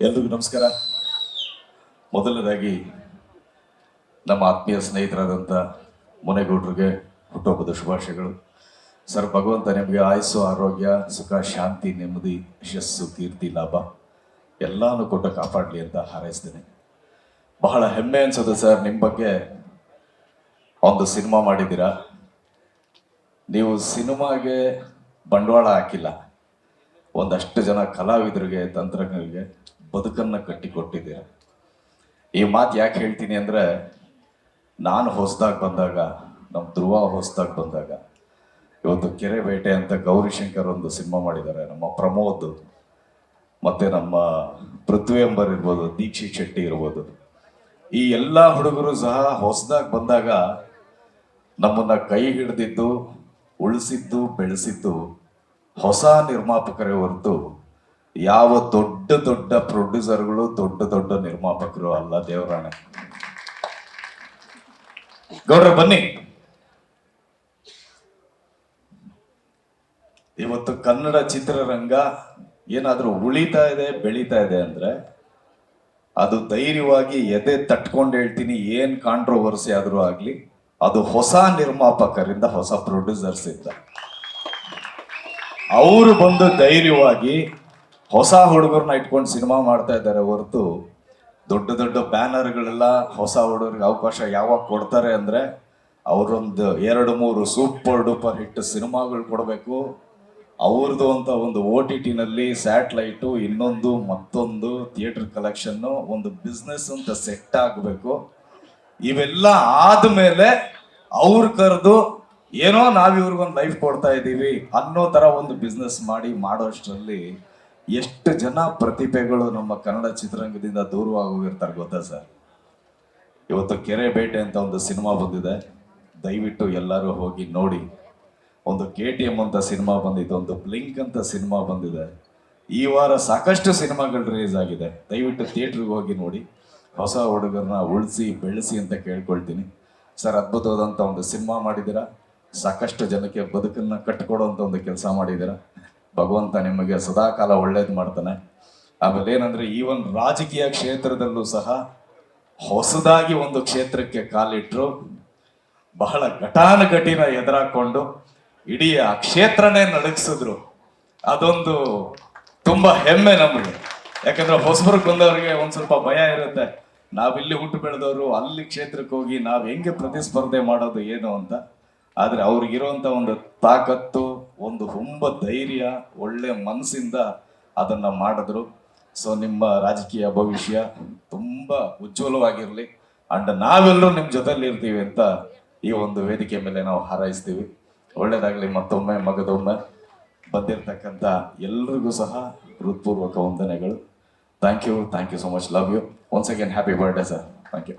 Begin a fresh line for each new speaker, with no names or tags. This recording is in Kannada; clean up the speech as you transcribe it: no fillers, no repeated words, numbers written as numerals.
ಎಲ್ರಿಗೂ ನಮಸ್ಕಾರ. ಮೊದಲನೇದಾಗಿ ನಮ್ಮ ಆತ್ಮೀಯ ಸ್ನೇಹಿತರಾದಂಥ ಮುನೇಗೌಡರಿಗೆ ಹುಟ್ಟುಹಬ್ಬದ ಶುಭಾಶಯಗಳು. ಸರ್, ಭಗವಂತ ನಿಮಗೆ ಆಯುಸ್ಸು, ಆರೋಗ್ಯ, ಸುಖ, ಶಾಂತಿ, ನೆಮ್ಮದಿ, ಯಶಸ್ಸು, ಕೀರ್ತಿ, ಲಾಭ ಎಲ್ಲಾನು ಕೊಟ್ಟು ಕಾಪಾಡಲಿ ಅಂತ ಹಾರೈಸ್ತೇನೆ. ಬಹಳ ಹೆಮ್ಮೆ ಅನ್ಸೋದು ಸರ್, ನಿಮ್ಮ ಬಗ್ಗೆ ಒಂದು ಸಿನಿಮಾ ಮಾಡಿದ್ದೀರಾ. ನೀವು ಸಿನಿಮಾಗೆ ಬಂಡವಾಳ ಹಾಕಿಲ್ಲ, ಒಂದಷ್ಟು ಜನ ಕಲಾವಿದರಿಗೆ, ತಂತ್ರಜ್ಞರಿಗೆ ಬದುಕನ್ನು ಕಟ್ಟಿಕೊಟ್ಟಿದ್ದೀರ. ಈ ಮಾತು ಯಾಕೆ ಹೇಳ್ತೀನಿ ಅಂದರೆ, ನಾನು ಹೊಸದಾಗಿ ಬಂದಾಗ, ನಮ್ಮ ಧ್ರುವ ಹೊಸದಾಗಿ ಬಂದಾಗ, ಇವತ್ತು ಕೆರೆ ಬೇಟೆ ಅಂತ ಗೌರಿಶಂಕರ್ ಒಂದು ಸಿನಿಮಾ ಮಾಡಿದ್ದಾರೆ, ನಮ್ಮ ಪ್ರಮೋದ್ ಮತ್ತು ನಮ್ಮ ಪೃಥ್ವಿ ಎಂಬರ್ ಇರ್ಬೋದು, ದೀಕ್ಷಿತ್ ಶೆಟ್ಟಿ ಇರ್ಬೋದು, ಈ ಎಲ್ಲ ಹುಡುಗರು ಸಹ ಹೊಸದಾಗಿ ಬಂದಾಗ ನಮ್ಮನ್ನು ಕೈ ಹಿಡಿದಿದ್ದು, ಉಳಿಸಿದ್ದು, ಬೆಳೆಸಿದ್ದು ಹೊಸ ನಿರ್ಮಾಪಕರೇ ಹೊರತು ಯಾವ ದೊಡ್ಡ ದೊಡ್ಡ ಪ್ರೊಡ್ಯೂಸರ್ಗಳು, ದೊಡ್ಡ ದೊಡ್ಡ ನಿರ್ಮಾಪಕರು ಅಲ್ಲ. ದೇವರಾಣೆ. ಗೌಡ್ರ ಬನ್ನಿ. ಇವತ್ತು ಕನ್ನಡ ಚಿತ್ರರಂಗ ಏನಾದ್ರೂ ಉಳಿತಾ ಇದೆ, ಬೆಳೀತಾ ಇದೆ ಅಂದ್ರೆ ಅದು ಧೈರ್ಯವಾಗಿ ಎದೆ ತಟ್ಕೊಂಡು ಹೇಳ್ತೀನಿ, ಏನ್ ಕಾಂಟ್ರೋವರ್ಸಿ ಆದ್ರೂ ಆಗ್ಲಿ, ಅದು ಹೊಸ ನಿರ್ಮಾಪಕರಿಂದ, ಹೊಸ ಪ್ರೊಡ್ಯೂಸರ್ಸ್ ಇಂದ. ಅವರು ಬಂದು ಧೈರ್ಯವಾಗಿ ಹೊಸ ಹುಡುಗರನ್ನ ಇಟ್ಕೊಂಡು ಸಿನಿಮಾ ಮಾಡ್ತಾ ಇದ್ದಾರೆ ಹೊರತು ದೊಡ್ಡ ದೊಡ್ಡ ಬ್ಯಾನರ್ಗಳೆಲ್ಲ ಹೊಸ ಹುಡುಗರಿಗೆ ಅವಕಾಶ ಯಾವಾಗ ಕೊಡ್ತಾರೆ ಅಂದ್ರೆ ಅವರೊಂದು 2-3 ಸೂಪರ್ ಡೂಪರ್ ಹಿಟ್ ಸಿನಿಮಾಗಳು ಕೊಡಬೇಕು. ಅವ್ರದ್ದು ಅಂತ ಒಂದು OTT-ನಲ್ಲಿ ಸ್ಯಾಟಲೈಟು, ಇನ್ನೊಂದು ಮತ್ತೊಂದು ಥಿಯೇಟರ್ ಕಲೆಕ್ಷನ್ನು, ಒಂದು ಬಿಸ್ನೆಸ್ ಅಂತ ಸೆಟ್ ಆಗಬೇಕು. ಇವೆಲ್ಲ ಆದ್ಮೇಲೆ ಅವ್ರು ಕರೆದು ಏನೋ ನಾವಿವ್ರಿಗೊಂದು ಲೈಫ್ ಕೊಡ್ತಾ ಇದ್ದೀವಿ ಅನ್ನೋ ತರ ಒಂದು ಬಿಸ್ನೆಸ್ ಮಾಡೋಷ್ಟರಲ್ಲಿ ಎಷ್ಟು ಜನ ಪ್ರತಿಭೆಗಳು ನಮ್ಮ ಕನ್ನಡ ಚಿತ್ರರಂಗದಿಂದ ದೂರವಾಗಿ ಹೋಗಿರ್ತಾರೆ ಗೊತ್ತಾ ಸರ್. ಇವತ್ತು ಕೆರೆ ಬೇಟೆ ಅಂತ ಒಂದು ಸಿನಿಮಾ ಬಂದಿದೆ, ದಯವಿಟ್ಟು ಎಲ್ಲರೂ ಹೋಗಿ ನೋಡಿ. ಒಂದು KTM ಅಂತ ಸಿನಿಮಾ ಬಂದಿದೆ, ಒಂದು ಬ್ಲಿಂಕ್ ಅಂತ ಸಿನಿಮಾ ಬಂದಿದೆ. ಈ ವಾರ ಸಾಕಷ್ಟು ಸಿನಿಮಾಗಳು ರಿಲೀಸ್ ಆಗಿದೆ. ದಯವಿಟ್ಟು ಥಿಯೇಟ್ರಿಗೆ ಹೋಗಿ ನೋಡಿ. ಹೊಸ ಹುಡುಗರನ್ನ ಉಳಿಸಿ ಬೆಳೆಸಿ ಅಂತ ಕೇಳ್ಕೊಳ್ತೀನಿ. ಸರ್, ಅದ್ಭುತವಾದಂಥ ಒಂದು ಸಿನಿಮಾ ಮಾಡಿದ್ದೀರಾ. ಸಾಕಷ್ಟು ಜನಕ್ಕೆ ಬದುಕನ್ನ ಕಟ್ಟಿಕೊಡುವಂಥ ಒಂದು ಕೆಲಸ ಮಾಡಿದ್ದೀರಾ. ಭಗವಂತ ನಿಮಗೆ ಸದಾಕಾಲ ಒಳ್ಳೇದು ಮಾಡ್ತಾನೆ. ಆಮೇಲೆ ಏನಂದ್ರೆ, ಈ ಒಂದು ರಾಜಕೀಯ ಕ್ಷೇತ್ರದಲ್ಲೂ ಸಹ ಹೊಸದಾಗಿ ಒಂದು ಕ್ಷೇತ್ರಕ್ಕೆ ಕಾಲಿಟ್ರು, ಬಹಳ ಘಟಾನುಘಟಿನ ಎದುರಾಕೊಂಡು ಇಡೀ ಆ ಕ್ಷೇತ್ರನೇ ನಡಗಿಸಿದ್ರು. ಅದೊಂದು ತುಂಬಾ ಹೆಮ್ಮೆ ನಮಗೆ. ಯಾಕಂದ್ರೆ ಹೊಸಬರಿಗೆ ಬಂದವರಿಗೆ ಒಂದ್ ಸ್ವಲ್ಪ ಭಯ ಇರುತ್ತೆ, ನಾವಿಲ್ಲಿ ಹುಟ್ಟು ಬೆಳೆದವರು ಅಲ್ಲಿ ಕ್ಷೇತ್ರಕ್ಕೆ ಹೋಗಿ ನಾವ್ ಹೆಂಗೆ ಪ್ರತಿಸ್ಪರ್ಧೆ ಮಾಡೋದು ಏನು ಅಂತ. ಆದ್ರೆ ಅವ್ರಿಗಿರುವಂತ ಒಂದು ತಾಕತ್ತು, ಒಂದು ಹುಂಬ ಧೈರ್ಯ, ಒಳ್ಳೆ ಮನಸ್ಸಿಂದ ಅದನ್ನ ಮಾಡಿದ್ರು. ಸೊ ನಿಮ್ಮ ರಾಜಕೀಯ ಭವಿಷ್ಯ ತುಂಬಾ ಉಜ್ವಲವಾಗಿರ್ಲಿ, ಅಂಡ್ ನಾವೆಲ್ಲರೂ ನಿಮ್ ಜೊತೆಲಿ ಇರ್ತೀವಿ ಅಂತ ಈ ಒಂದು ವೇದಿಕೆ ಮೇಲೆ ನಾವು ಹಾರೈಸ್ತೀವಿ. ಒಳ್ಳೇದಾಗ್ಲಿ. ಮತ್ತೊಮ್ಮೆ ಮಗದೊಮ್ಮೆ ಬಂದಿರತಕ್ಕಂಥ ಎಲ್ರಿಗೂ ಸಹ ಹೃತ್ಪೂರ್ವಕ ವಂದನೆಗಳು. Thank you so much. Love you. Once again happy birthday sir. Thank you.